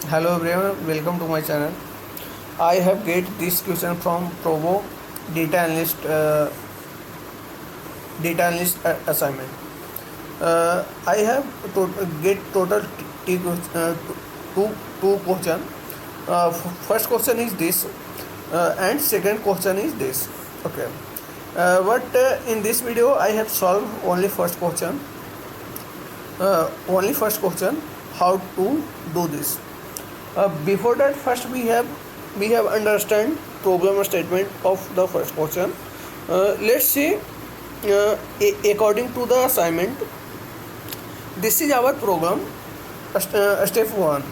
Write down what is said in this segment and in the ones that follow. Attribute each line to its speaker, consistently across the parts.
Speaker 1: Hello everyone, welcome to my channel. I have get this question from Provo data analyst assignment. I have get total two question. First question is this, and second question is this. Okay. But in this video I have solved only first question. Only first question. How to do this? Before that, first we have understand problem statement of the first question. Let's see. According to the assignment, this is our program. Step 1.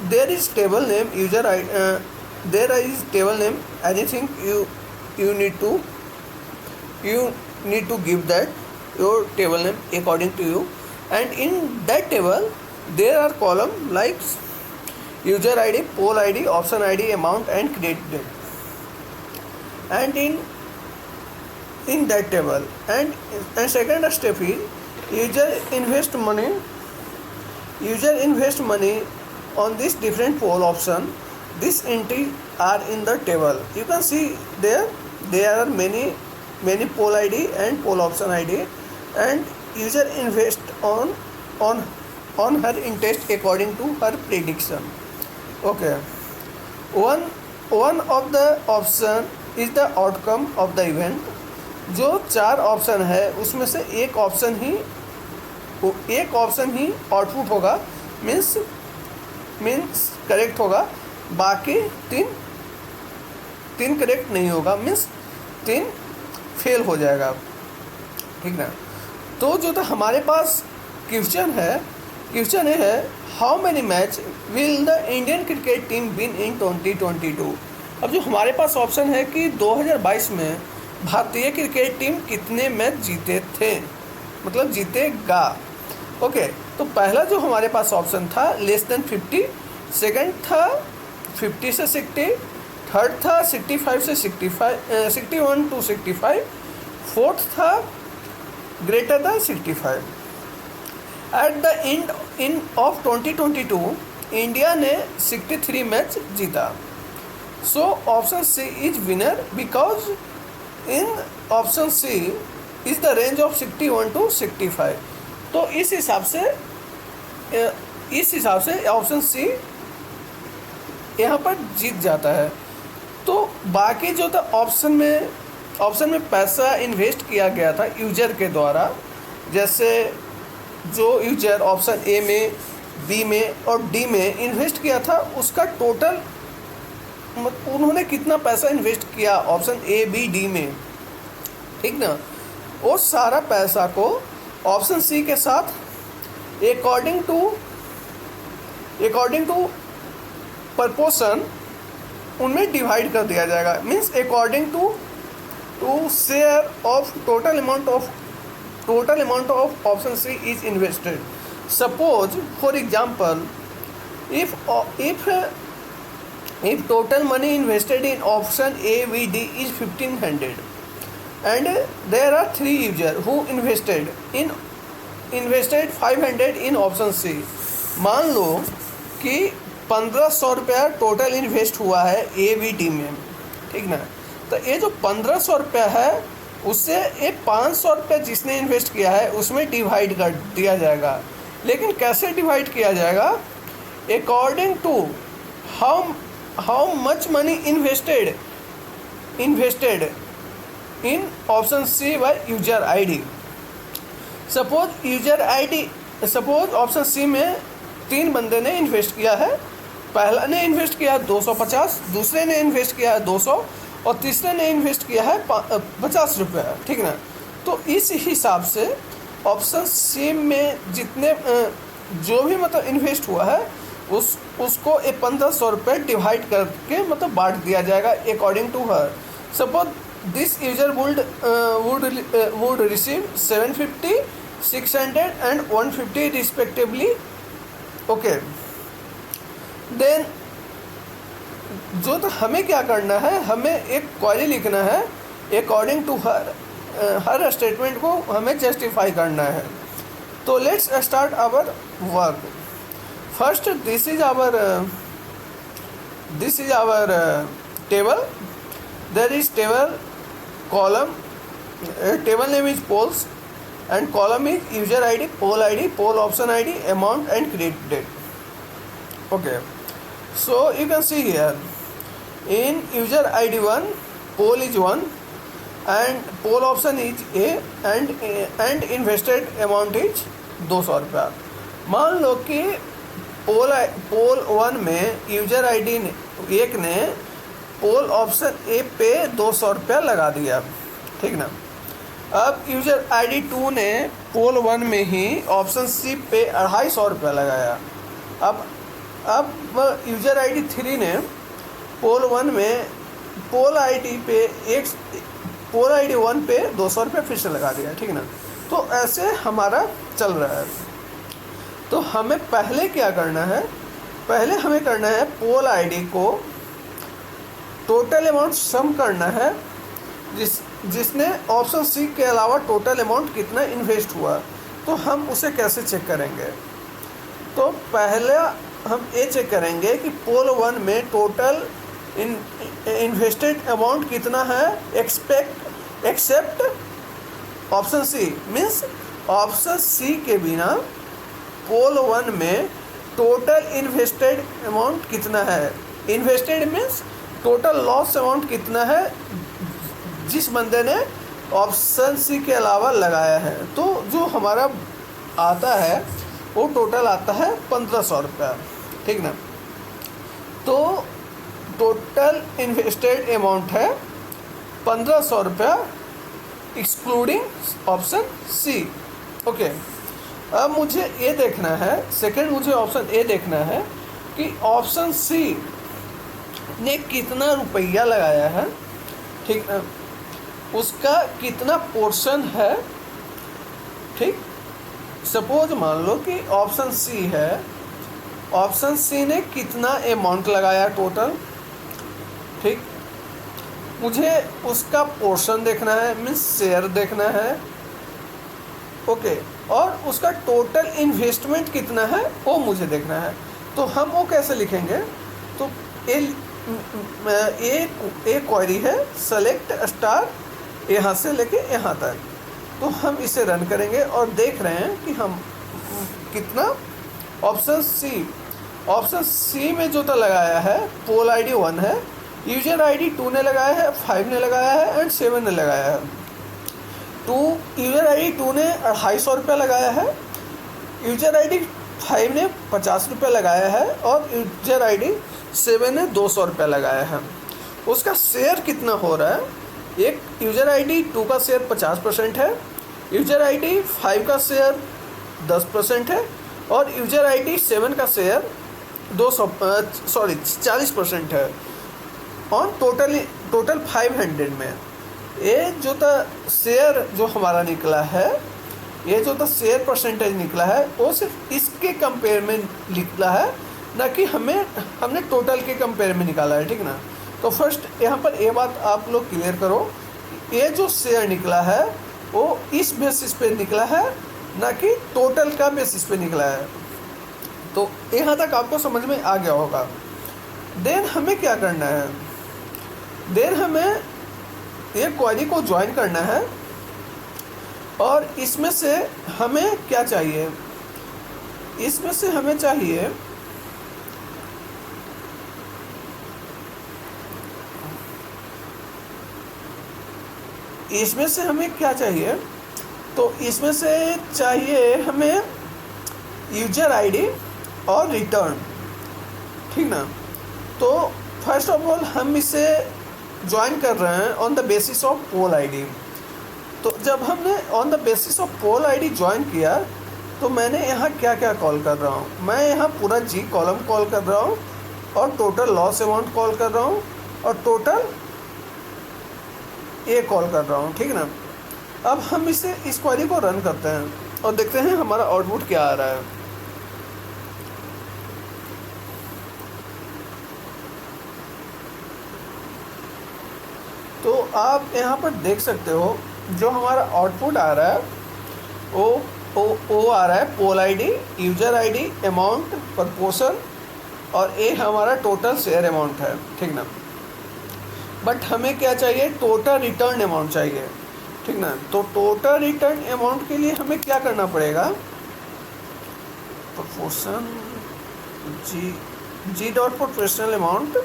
Speaker 1: There is table name user ID. There is table name. Anything you need to give that your table name according to you, and in that table there are column like user ID, poll ID, option ID, amount and credit date. And in that table, and second step is user invest money on this different poll option. This entry are in the table. You can see there are many poll ID and poll option ID, and user invest on her interest according to her prediction. Okay, one of the option is the outcome of the event. जो 4 option है उसमें से एक option ही output होगा, means correct होगा, बाकी तीन correct नहीं होगा, मीन्स 3 फेल हो जाएगा, ठीक ना। तो जो तो हमारे पास क्वेश्चन ये है how many match will the Indian cricket team win in 2022। अब जो हमारे पास ऑप्शन है कि 2022 में भारतीय क्रिकेट टीम कितने मैच जीते थे, मतलब जीतेगा। ओके, तो पहला जो हमारे पास ऑप्शन था लेस देन 50, सेकंड था 50 से 60, थर्ड था 65 से 61 टू 65, फोर्थ था greater than 65। At the end of 2022 India ने 63 मैच जीता। So option C is winner because in option C is the range of 61 to 65। तो इस हिसाब से ऑप्शन सी यहाँ पर जीत जाता है। तो बाकी जो था ऑप्शन में पैसा इन्वेस्ट किया गया था यूजर के द्वारा, जैसे जो यूजर ऑप्शन ए में, बी में और डी में इन्वेस्ट किया था उसका टोटल उन्होंने कितना पैसा इन्वेस्ट किया ऑप्शन ए बी डी में, ठीक ना, वो सारा पैसा को ऑप्शन सी के साथ अकॉर्डिंग टू प्रपोर्शन उनमें डिवाइड कर दिया जाएगा, means according to share of total amount of option C is invested. Suppose for example if total money invested in option A, B, D is 1500 and there are 3 users who invested 500 in option C। मान लो कि 1500 रुपया total invest हुआ है A B D में, ठीक ना। तो ये जो 1500 रुपया है उससे ये 500 रुपया जिसने इन्वेस्ट किया है उसमें डिवाइड कर दिया जाएगा। लेकिन कैसे डिवाइड किया जाएगा? According to how much money invested in option C by user ID। Suppose option C में 3 बंदे ने इन्वेस्ट किया है। पहला ने इन्वेस्ट किया है 250, दूसरे ने इन्वेस्ट किया है 200 और तीसरे ने इन्वेस्ट किया है 50 रुपया, ठीक ना। तो इस हिसाब से ऑप्शन सी में जितने जो भी मतलब इन्वेस्ट हुआ है उसको 1500 रुपये डिवाइड करके मतलब बांट दिया जाएगा अकॉर्डिंग टू हर। Suppose this user would receive 750, 600 and 150 respectively. Okay, then जो तो हमें क्या करना है, हमें एक क्वेरी लिखना है अकॉर्डिंग टू हर स्टेटमेंट को हमें जस्टिफाई करना है। तो let's start our work. first this is our table. There is table column, table name is polls, and column is user ID, poll option ID, amount and create date. Okay, so you can see here in user ID 1 poll is 1 and poll option is A and invested amount is 200 रुपया. मान लो कि पोल 1 में user ID एक ने पोल option A पे 200 रुपया लगा दिया, ठीक ना. अब यूजर आईडी 2 ने पोल 1 में ही ऑप्शन सी पे 250 रुपया लगाया. अब यूजर आईडी 3 ने पोल 1 में पोल आईडी 1 पे 200 रुपये फिर से लगा दिया, ठीक ना. तो ऐसे हमारा चल रहा है. तो हमें पहले क्या करना है, पहले हमें करना है पोल आईडी को टोटल अमाउंट सम करना है जिसने ऑप्शन सी के अलावा टोटल अमाउंट कितना इन्वेस्ट हुआ. तो हम उसे कैसे चेक करेंगे. तो पहले हम ये चेक करेंगे कि पोल 1 में टोटल इन्वेस्टेड अमाउंट कितना है except option C. Means option C के बिना पोल 1 में टोटल इन्वेस्टेड अमाउंट कितना है. Invested means total loss amount कितना है जिस बंदे ने ऑप्शन सी के अलावा लगाया है. तो जो हमारा आता है वो टोटल आता है 1500 रुपया, ठीक ना. तो टोटल इन्वेस्टेड अमाउंट है 1500 रुपया एक्सक्लूडिंग ऑप्शन सी. ओके, अब मुझे ये देखना है, सेकंड मुझे ऑप्शन ए देखना है कि ऑप्शन सी ने कितना रुपया लगाया है, ठीक है, उसका कितना पोर्शन है. ठीक, सपोज मान लो कि ऑप्शन सी है, ऑप्शन सी ने कितना अमाउंट लगाया टोटल, ठीक. मुझे उसका पोर्शन देखना है, मीन्स शेयर देखना है. ओके, और उसका टोटल इन्वेस्टमेंट कितना है वो मुझे देखना है. तो हम वो कैसे लिखेंगे. तो ए क्वेरी है सेलेक्ट स्टार यहाँ से लेके यहाँ तक. तो हम इसे रन करेंगे और देख रहे हैं कि हम कितना ऑप्शन सी में जो तो लगाया है पोल आईडी 1 है, यूजर आईडी 2 ने लगाया है, 5 ने लगाया है एंड 7 ने लगाया है. यूजर आईडी 2 ने 250 रुपया लगाया है, यूजर आईडी 5 ने 50 रुपया लगाया है और यूजर आईडी 7 ने 200 रुपया लगाया है. उसका शेयर कितना हो रहा है. एक यूजर आईडी 2 का शेयर 50% है, यूजर आईडी 5 का शेयर 10% है और यूजर आईडी 7 का शेयर 40% है ऑन टोटल 500 में. ये जो था शेयर जो हमारा निकला है, ये जो था शेयर परसेंटेज निकला है वो सिर्फ इसके कंपेयर में निकला है, ना कि हमने टोटल के कंपेयर में निकाला है, ठीक ना. तो फर्स्ट यहाँ पर ये बात आप लोग क्लियर करो, ये जो शेयर निकला है वो इस बेसिस पे निकला है, ना कि टोटल का बेसिस पे निकला है. तो यहाँ तक आपको समझ में आ गया होगा. देन हमें क्या करना है, देन हमें ये क्वेरी को ज्वाइन करना है और इसमें से हमें क्या चाहिए, इसमें से हमें चाहिए इसमें से हमें क्या चाहिए. तो इसमें से चाहिए हमें यूजर आईडी और रिटर्न, ठीक ना. तो फर्स्ट ऑफ ऑल हम इसे ज्वाइन कर रहे हैं on the basis of poll ID. तो जब हमने on the basis of poll ID join किया तो मैंने यहाँ क्या क्या कॉल कर रहा हूँ. मैं यहाँ पूरा जी कॉलम कॉल कर रहा हूँ और टोटल लॉस अमाउंट कॉल कर रहा हूँ और टोटल ए कॉल कर रहा हूँ, ठीक ना. अब हम इस क्वेरी को रन करते हैं और देखते हैं हमारा आउटपुट क्या आ रहा है. तो आप यहाँ पर देख सकते हो जो हमारा आउटपुट आ रहा है वो आ रहा है poll ID, user ID, amount proportion और ए हमारा टोटल शेयर अमाउंट है, ठीक ना। बट हमें क्या चाहिए, टोटल रिटर्न अमाउंट चाहिए, ठीक ना। तो टोटल रिटर्न अमाउंट के लिए हमें क्या करना पड़ेगा, proportion G dot proportional amount,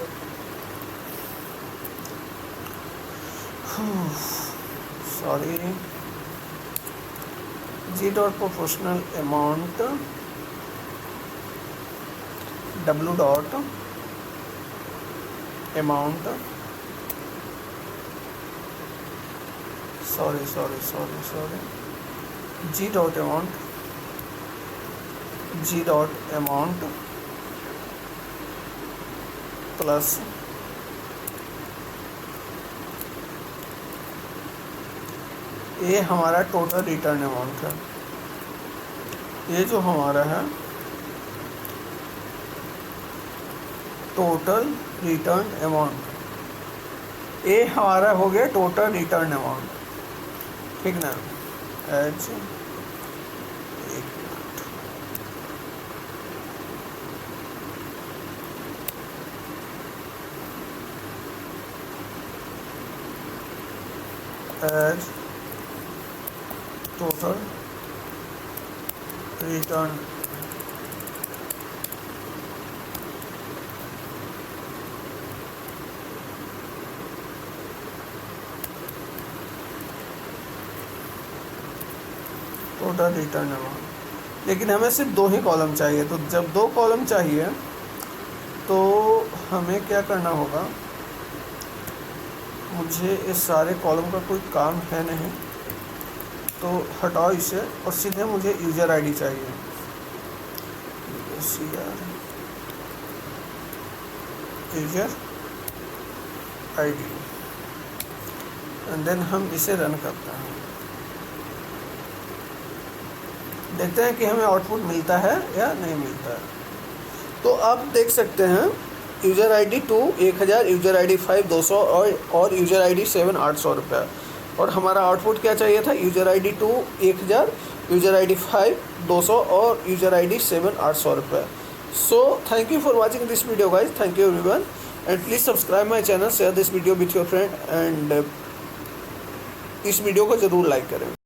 Speaker 1: sorry, G dot proportional amount W dot amount, sorry, G dot amount plus ये हमारा टोटल रिटर्न अमाउंट है। ये जो हमारा है टोटल रिटर्न अमाउंट, ये हमारा हो गया टोटल रिटर्न अमाउंट, ठीक ना। As as total return amount. लेकिन हमें सिर्फ 2 ही कॉलम चाहिए, तो जब 2 कॉलम चाहिए तो हमें क्या करना होगा, मुझे इस सारे कॉलम का कोई काम है नहीं, तो हटाओ इसे और सीधे मुझे यूज़र आईडी चाहिए, यूज़र आईडी, एंड देन हम इसे रन करते हैं, देखते हैं कि हमें आउटपुट मिलता है या नहीं मिलता है। तो आप देख सकते हैं यूज़र आईडी 2 1000, यूज़र आईडी 5 200 और यूज़र आईडी 7 800 रुपये। और हमारा आउटपुट क्या चाहिए था, यूज़र आईडी 2 1000, यूज़र आईडी 5 200 और यूज़र आईडी 7 800 रुपये। So thank you for watching this video guys, thank you everyone, and please subscribe my channel, share this video with your friend, and इस video को ज़रूर like करें।